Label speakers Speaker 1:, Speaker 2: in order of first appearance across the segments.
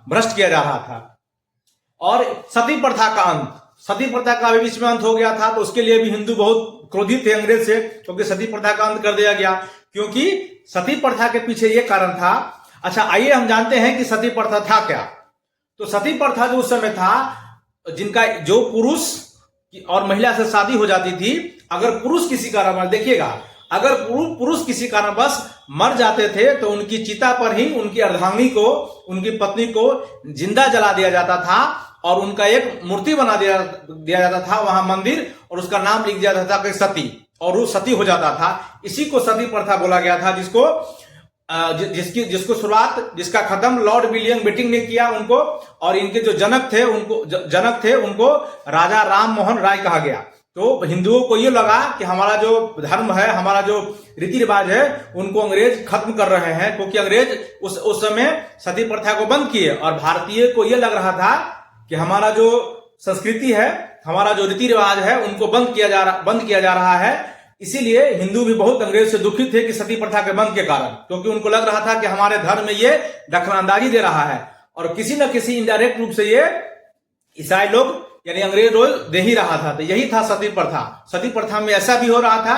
Speaker 1: भ्रष्ट किया जा रहा था। और सती प्रथा का अंत, सती प्रथा का भी बीच में अंत हो गया था, तो उसके लिए भी हिंदू बहुत क्रोधित थे अंग्रेज से, क्योंकि सती प्रथा का अंत कर दिया गया, क्योंकि सती प्रथा के पीछे ये कारण था। अच्छा, आइए हम जानते हैं कि सती प्रथा था क्या। तो सती प्रथा जो उस समय था, जिनका जो पुरुष और महिला से शादी हो जाती थी, अगर पुरुष किसी कारणवश, देखिएगा, अगर पुरुष किसी कारणवश मर जाते थे तो उनकी चिता पर ही उनकी अर्धांगिनी को, उनकी पत्नी को जिंदा जला दिया जाता था और उनका एक मूर्ति बना दिया जाता था वहां मंदिर, और उसका नाम लिख दिया जाता था कि सती, और वो सती हो जाता था। इसी को सती प्रथा बोला गया था, जिसको शुरुआत, जिसका खत्म लॉर्ड विलियम बेटिंग ने किया उनको, और इनके जो जनक थे उनको राजा राम मोहन राय कहा गया। तो हिंदुओं को ये लगा कि हमारा जो धर्म है, हमारा जो रीति रिवाज है, उनको अंग्रेज खत्म कर रहे हैं, क्योंकि अंग्रेज उस समय सती प्रथा को बंद किए, और भारतीय को ये लग रहा था कि हमारा जो संस्कृति है, हमारा जो रीति रिवाज है, उनको बंद किया जा रहा है। इसीलिए हिंदू भी बहुत अंग्रेज से दुखित थे कि सती प्रथा के बंद के कारण, क्योंकि उनको लग रहा था कि हमारे धर्म में ये दखलंदाजी दे रहा है, और किसी न किसी इनडायरेक्ट रूप से ये ईसाई लोग यानी अंग्रेज रोज दे ही रहा था। तो यही था सती प्रथा। सती प्रथा में ऐसा भी हो रहा था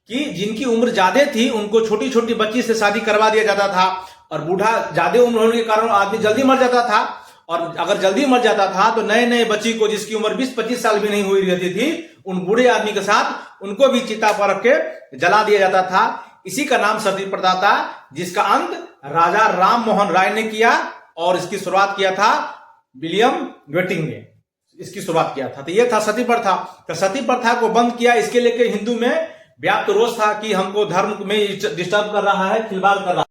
Speaker 1: कि जिनकी उम्र ज्यादा थी उनको छोटी छोटी बच्ची से शादी करवा दिया जाता था, और बूढ़ा ज्यादा उम्र होने के कारण आदमी जल्दी मर जाता था, और अगर जल्दी मर जाता था तो नए नए बच्ची को, जिसकी उम्र 20-25 साल भी नहीं हुई रहती थी, उन बूढ़े आदमी के साथ उनको भी चिता पर रख के जला दिया जाता था। इसी का नाम सती प्रथा था, जिसका अंत राजा राम मोहन राय ने किया, और इसकी शुरुआत किया था विलियम बेटिंग ने, इसकी शुरुआत किया था। तो यह था सती प्रथा। तो सती प्रथा को बंद किया, इसके लेके हिंदू में व्याप्त रोष था कि हमको धर्म में डिस्टर्ब कर रहा है, खिलवाड़ कर रहा है।